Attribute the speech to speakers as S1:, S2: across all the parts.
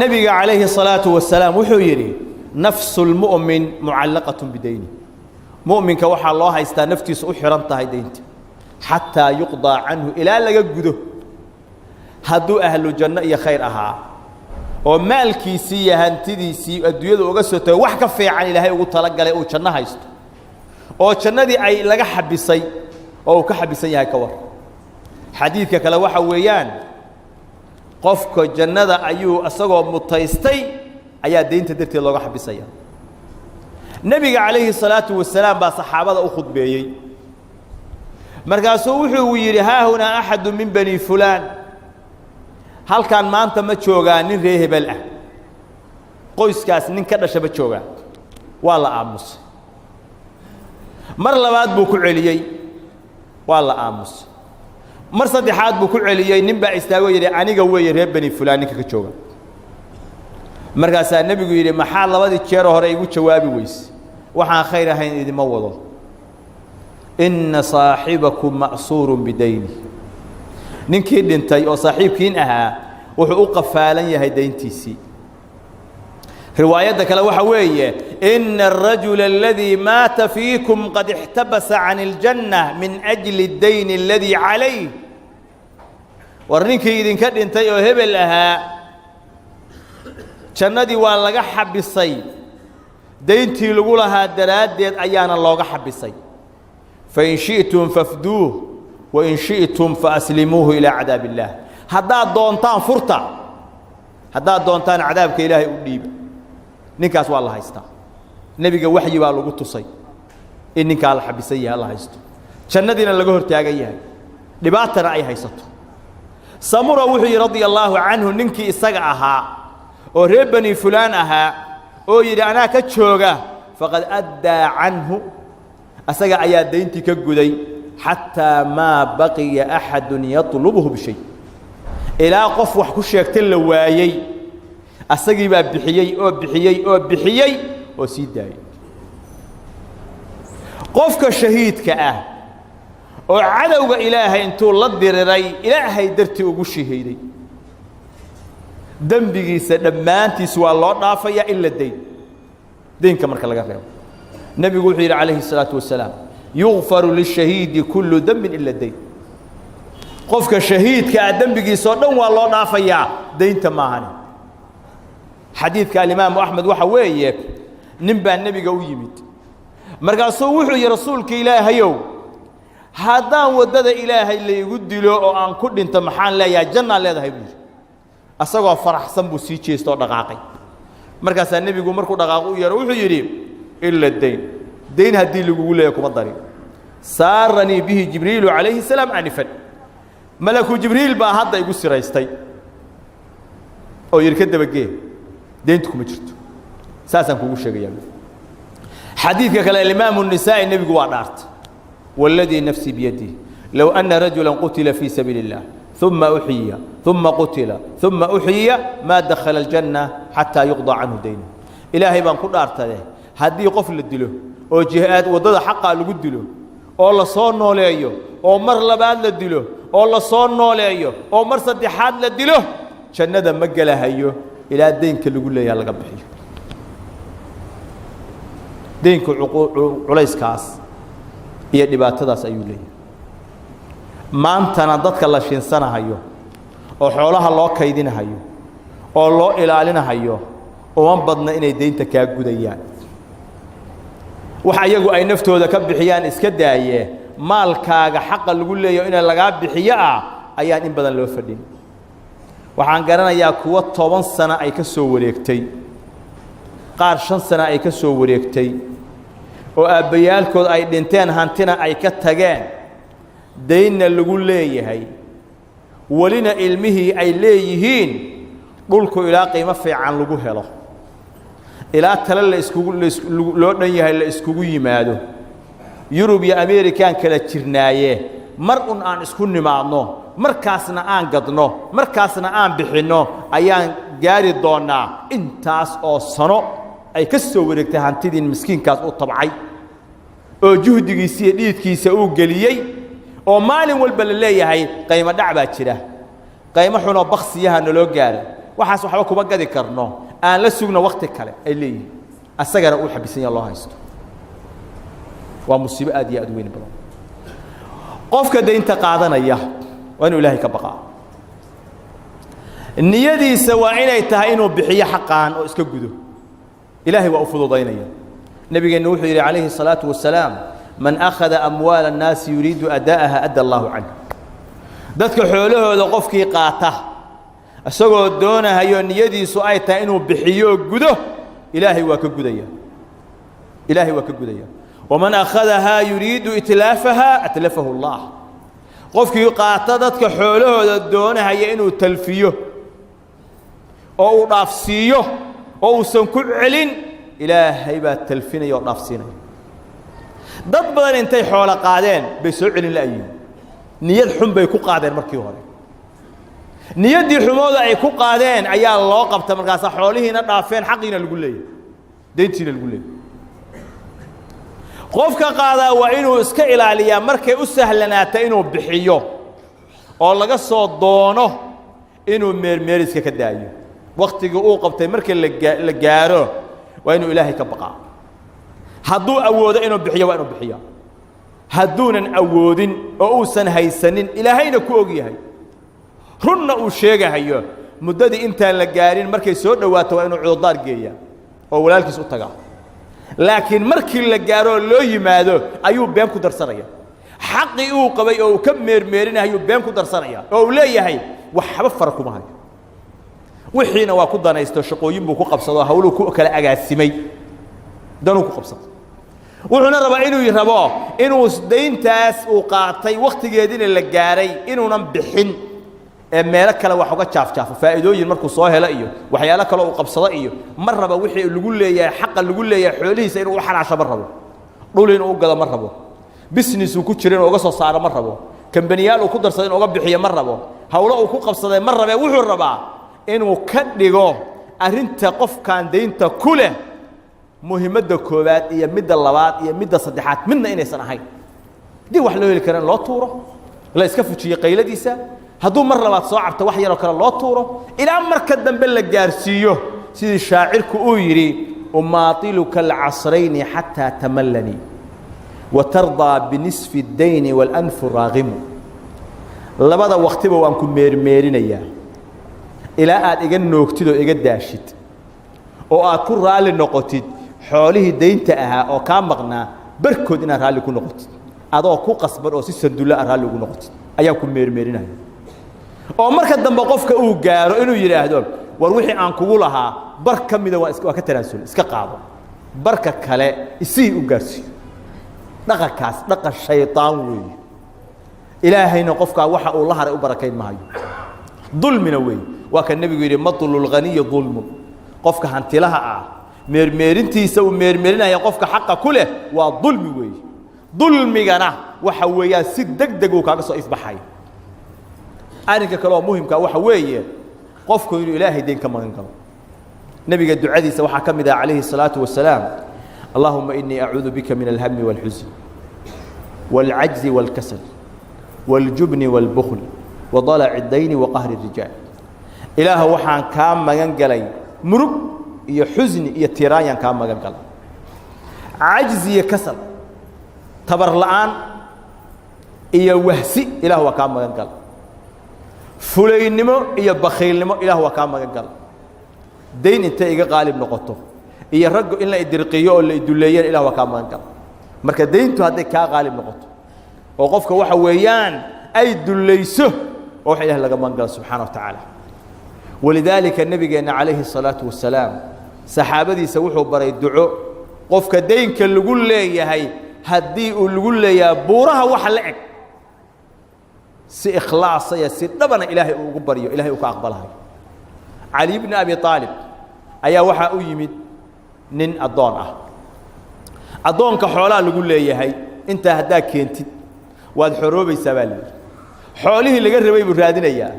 S1: النبي عليه الصلاة والسلام وحيري نفس المؤمن معلقة بدينه مؤمن كوحى الله يستا نفتي سأحرمتها هيدينت حتى يقضى عنه إلى لا يجده هدو أهل الجنة يا خير أها ومالكي سي هنتدي سي الدنيا وقصته وحكى في عن إلهي وطلق عليه وجنة هيست وجنة دي أي لقى حبسي أو كحبسي هاي كور حديث كلا وحويان قفك الجنة أيو أسقى متيستي أيا دين تدرتي الله حبسي النبي عليه الصلاة والسلام بصحابة أخذ بيجي مركزوا وحوي ها هنا أحد من بني فلان هل كان ما أنت متشوغا نريه بلأ قويس كاس نكذا شبتشوغا والله آموس مر لبعض بكل عليي والله آموس مر صديحات بكل عليي نبى استوى أنا جوي ريب بني فلان كتشوغا مركز النبي يقول محل لبعض الشير هراي وتشوابي ويس وحنا خير هين إذا موضوع إن صاحبكم مأسور بدينه نكيد انتي او صاحبكين اها وحو قفالن يهي دينتيسي روايتك لو حويه ان الرجل الذي مات فيكم قد احتبس عن الجنه من اجل الدين الذي عليه ورنكي idin ka dhintay oo hebel aha jannadii waa laga xabisay deyntii lagu lahaa daraadeed ayaana looga xabisay fa in shi'tum fafduuh وإن شئتم فأسلموه إلى عذاب الله هذا دونتان فرطة هذا دونتان عذابك إلهي أديب نكاس والله يستا نبي وحي والله قلت صي إنك على حبسية الله يستا شندنا لجهر تاجيها لبعت رأي هيسط سمرة وحي رضي الله عنه ننكي استجعها وربني فلانها أو يدي أنا كتشوجة فقد أدى عنه أستجع يا دينتي كجودي حتى ما بقي أحد يطلبه بشيء إلى قف وحكوش يقتل وايي أستجيب بحيي أو بحيي أو بحيي وسيداي قفك الشهيد كأه وعدوا إلهي أنتو لدر ري إلهي درتي وقشهيدي دم بيجي سلمانتي سوى الله نافيا إلا الدين دين كمر كلا قريب النبي يقول عليه الصلاة والسلام يغفر للشهيد كل ذنب إلا الدين قفك الشهيد كأدم بيجي صدق والله نافيا دين تماهن حديث كالإمام أحمد وحويه نبى النبي قوي يمد مرجع صوحوا يا رسولك إلهي يوم هذا ودد إلهي اللي يقول له أن كل أنت محل لا يا جنة لا ذهب أسقى فرح سنبو سيتشي استو دقاقي مركز النبي يقول مركو دقاقو يروح يريم إلا الدين دين هدي اللي يقول لكم الضريب سارني به جبريل عليه السلام عنفا ملك جبريل با هذا يقول سرايستي أو يركد بقيه دينتكم مجرد ساسا كوكو شيء حديث كلا الإمام النسائي النبي يقول عارت والذي نفسي بيده لو أن رجلا قتل في سبيل الله ثم أحيي ثم قتل ثم أحيي ما دخل الجنة حتى يقضى عنه دينه إلهي بان قد أرتده هدي قفل الدلو أو جهاد وضد حقا لقدلو أو الله صور نوليه أو مر لبان لدلو أو الله صور نوليه أو مر صدحات لدلو شندا مقله هيو إلى الدين كل يقول لي يلا قبحي دينك عليس كاس هي دباتداس ayuu leeyahay maantana dadka la shinsanahayo oo xoolaha loo kaydinahayo oo loo ilaalinahayo oo aan badna inay deynta ka gudayaan waxa iyagu ay naftooda ka bixiyaan iska daaye maalkaaga xaq lagu leeyahay in laga bixiyo ayaan in badan loo fadhin waxaan garanayaa kuwa 10 sano ay ka soo wareegtay qaar 5 sano ay ka soo wareegtay oo aabayaalkood ay dhinteen hantina ay ka tageen deynna lagu leeyahay walina ilmihii ay leeyihiin dhulku ilaa qiimo fiican lagu helo ilaa tala la iskugu loo dhan yahay la iskugu yimaado Yurub iyo Ameerikaan kala jirnaaye mar aan isku nimaadno markaasna aan gadno markaasna aan bixino ayaan gaari doonaa intaas oo sano ay ka soo wareegtay hantidin miskiinkaas oo tabcay oo juhdigiisa iyo dhiidkiisa uu galiyay oo maalin walba la leeyahay qiimo dhac baa jira qiimo xuno baqsiyaha naloo gaaro waxaas waxba kuma gadi karno aan la sugno waqti kale ay leeyihiin asagana uu xabisan yahay loo haysto waa musiibo aad iyo aad weyn badan qofka deynta qaadanaya waa inuu ilaahay ka baqaa niyadiisa waa inay tahay inuu bixiyo xaqaan oo iska gudo ilaahay waa u fududaynaya nabigeena wuxuu yiri calayhi salaatu wasalaam man akhadha amwaal an-nas yuridu adaaha adda Allahu anhu dadka xoolahooda qofkii qaata asagoo doonayo niyadiisu ay tahay inuu bixiyo gudo ilaahay waa ka gudaya ilaahay waa ka gudaya ومن أخذها يريد إتلافها أتلفه الله قفكي قاتدتك حوله دونه هي إنه تلفيه أو نفسيه أو سنكل علين إلهي بات تلفين يو نفسينا ضد بدن انتي حول قادين بيسعلين لأيين نياد حم بيكو قادين مركيو هذا نياد دي حموضة يكو قادين أيها الله قبت مرقاسا حوله نطافين حقنا القلية دينتين القلية qofka qaada waa inuu iska ilaaliyaa markay u sahlanaata inuu bixiyo oo laga soo doono inuu meermeeriska ka daayo waqtiga uu qabtay markii la gaaro waa inuu ilaahay ka baqaa hadduu awoodo inuu bixiyo waa inuu bixiyo hadduunan awoodin oo uusan haysanin ilaahayna ku og yahay runna uu sheegahayo muddadii intaan la gaarin markay soo dhawaato waa inuu cudurdaar geeyaa oo walaalkiis u tagaa laakiin markii la gaaro loo yimaado ayuu been ku darsanaya xaqi uu qabay oo ka meermeerinayo been ku darsanaya oo leeyahay waxba farq kuma hayo wixiina waa ku danaysto shaqooyin buu ku qabsado hawlu ku kala agaasimay danu ku qabsado wuxuuna rabaa inuu deyntaas uu qaatay waqtigeedina la gaaray inuunan bixin meelo kale wax uga jaafjaafo faa'iidooyin markuu soo helo iyo waxyaalo kale uu qabsado iyo mar raba wixii lagu leeyahay xaq lagu leeyahay xoolihiisa inuu xaraasho mar rabo dhul inuu gado mar rabo business uu ku jirin oo uga soo saaro mar rabo kambaniyaal uu ku darsado inuu uga bixiyo mar rabo hawlo uu ku qabsaday mar raba wuxuu rabaa inuu ka dhigo arinta qofkan deynta ku leh muhiimadda koowaad iyo midda labaad iyo midda saddexaad midna inaysan ahayn dii wax loo heli karaan loo tuuro la iska fujiyo qayladiisa hadduu mar labaad soo cabto wax yar oo kale loo tuuro ilaa marka dambe la gaarsiiyo sidii shaacirku uu yiri umaatiluka al-asrayn hatta tamallani wa tarda binisfi ad-dayn wal anf raghim labada waqtiba waan ku meermeerinaya ilaa aad iga noogtid oo iga daashid oo aad ku raali noqotid xoolihii deynta ahaa oo ka maqnaa barkood inaad raali ku noqotid adoo ku qasban oo si sanduulla raali ugu noqotid ayaa ku meermeerinaya oo marka dambe qofka uu gaaro inuu yiraahdo war wixii aan kugu lahaa bar kamida waa ka tanaasul iska qaado barka kale isii u gaarsiyo dhaqankaas dhaqan shaytaan weey ilaahayna qofka waxa uu la haray u barakayn maayo dulmina weey waa kan nabigu yiri matlul ghaniy dhulm qofka hantilaha ah meermeerintiisa uu meermeerinaya qofka xaqa ku leh waa dulmi weey dulmigana waxa weeyaan si degdeg uu kaaga soo ifbaxay arrinka kale oo muhiimka waxa weeye qofku inuu ilaahay deyn ka magan galo nabiga ducadiisa waxa kamid ah calayhi salaatu wasalaam allahumma inni a'udhu bika min al-hammi wal-huzn wal-'ajzi wal-kasal wal-jubni wal-bukhl wa dala'i ad-dayn wa qahri ar-rijal ilaaha waxaan ka magan galay murug iyo xuzni iyo tiraayan ka magan galay ajzi iyo kasal tabar la'aan iyo wahsi ilaaha waa ka magan galay fulaynimo iyo bakhiilnimo ilaah waa ka magan gal deyn inta iga qaalib noqoto iyo rag in la idirqiyo oo la iduleeyeen ilaah waa ka magan gal marka deyntu haday ka qaalib noqoto oo qofka waxa weeyaan ay duleyso oo waxa ilaah laga magan gal subhanahu wa ta'ala walidaalika nabigeena calayhi salaatu wasalaam saxaabadiisa wuxuu baray duco qofka deynka lagu leeyahay hadii uu lagu leeyahay buuraha waxa la eg si ikhlaas ya si dabana ilaahay ugu bariyo ilaahay uu ka aqbalahay Ali ibn Abi Talib ayaa waxa uu yimid nin adoon ah adoonka xoolaha lagu leeyahay inta hadaa keentid waad xoroobaysaa baa leeyahay xoolihii laga rabay buu raadinayaa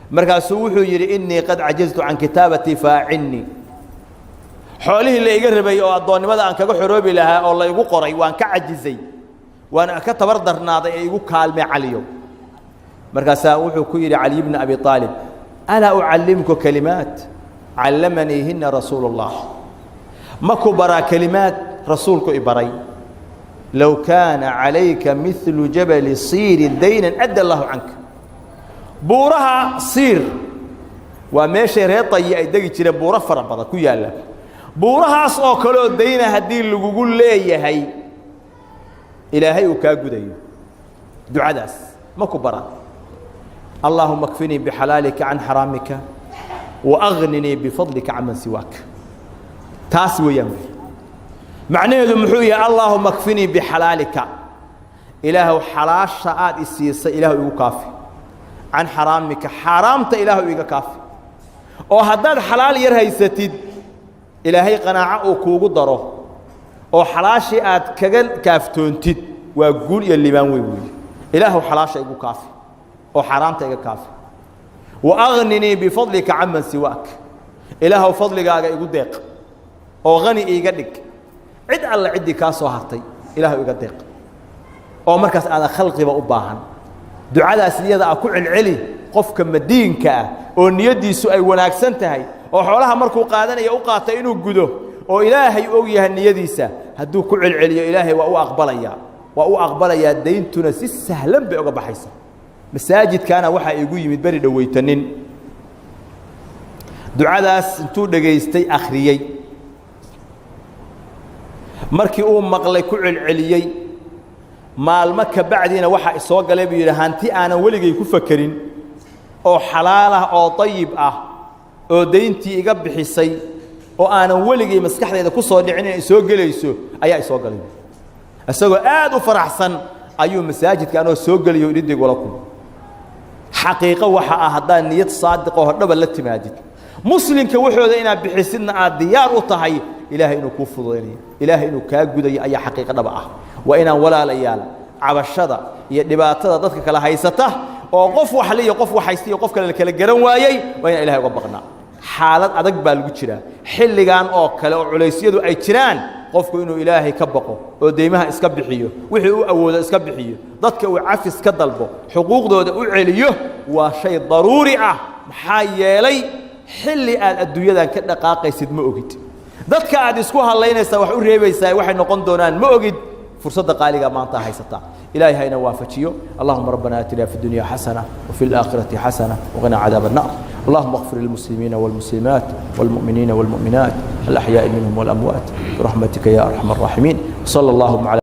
S1: markaasuu wuxuu yiri inni qad ajaztu an kitabati fa'inni xoolihii la iga rabay oo adoonnimada aan kaga xoroobi lahaa oo la igu qoray waan ka ajizay waan ka tabar darnaaday ee igu kaalmay caliyo markaasa wuxuu ku yiri Ali ibn Abi Talib ألا أعلمك كلمات علمنيهن رسول الله ما كبر كلمات رسولك إبراي لو كان عليك مثل جبل صير دينا أدى الله عنك بورها صير وماشي ريطي أيدي ترى بورا فربضة كيالا بورها أصلا دينا هدي اللي يقول لي هي إلهي وكاجدي دعاء داس ما كبر اللهم اكفني بحلالك عن حرامك وأغنني بفضلك عمن سواك تاسوي ينفي معناه محوية اللهم اكفني بحلالك إله حلاش شاء السياسة إله يكافي عن حرامك حرامت إله يكافي أو هداد حلال يرهي ستيد إلهي قناعة وكوغو ضره أو حلاشي آد كغن كافتون تيد وقول يلي من ويوي إله حلاش يكافي أو حرامت يكافي وأغنني بفضلك عمن سواك إله فضلك يقول ديق أو غني يقدك عد الله عدي كاسو هرتي إله يقدق أو مركز أنا خلقي وأباهن دعاء سيدة أكون العلي قفك مدين كا أو نيدي سؤال وناكسنتهاي أو حولها مركو قادنا يوقات إنه جده أو إلهي يوجه النيديسة هدو كل العلي إلهي وأقبل يا دين تنسي سهلا بأقب حيسا مساجد كان وحى يقول يمدبري دويتنين دعاء سنتو دقيستي أخريي markii uu maqlay ku cilciliyay maalmo ka bacdina waxa soo galay buu yiraahdo aanan waligay ku fakirin oo xalaal ah oo tayyib ah oo deyntii iga bixisay oo aanan waligay maskaxdayda ku soo dhicin inay soo galayso ayaa soo galay asagoo aad u faraxsan ayuu masaajidka anoo soo galiyo idindig wala ku xaqiiqo waxa ah hadaa niyad saadiq oo dhab la timaadid muslimka wuxuu inaad bixisidna aad diyaar u tahay إلهي إنه كوفضيني إلهي إنه كاجودي أي حقيقة نبعه وإن ولا ليال عبشرة يدباتها ضدك كلا هيسته وقف وحلي وقف وحيستي وقف كلا الجرم وايي وإن إلهي وبقنا حالات أدق بالوجرة حل جان أو كلا عليسيد أي تران قف إنه إلهي كبقه وديمها إسكبحيه وحيو أول إسكبحيه ضدك وعفس كضلبه حقوق ذو عليه وشيء ضروري محيالي حل الدنيا ذا كنا قاقي سد مؤجد dadka aad isku haleynaysa wax u reebaysaa waxay noqon doonaan ma ogid fursada qaaliga maanta haysata ilaahay hayna waafajiyo allahumma rabbana atina fid dunya hasana wa fil akhirati hasana wa qina adhaban nar allahumma ighfir lil muslimina wal muslimat wal mu'minina wal mu'minat al ahya'i minhum wal amwat bi rahmatika ya arhamar rahimin sallallahu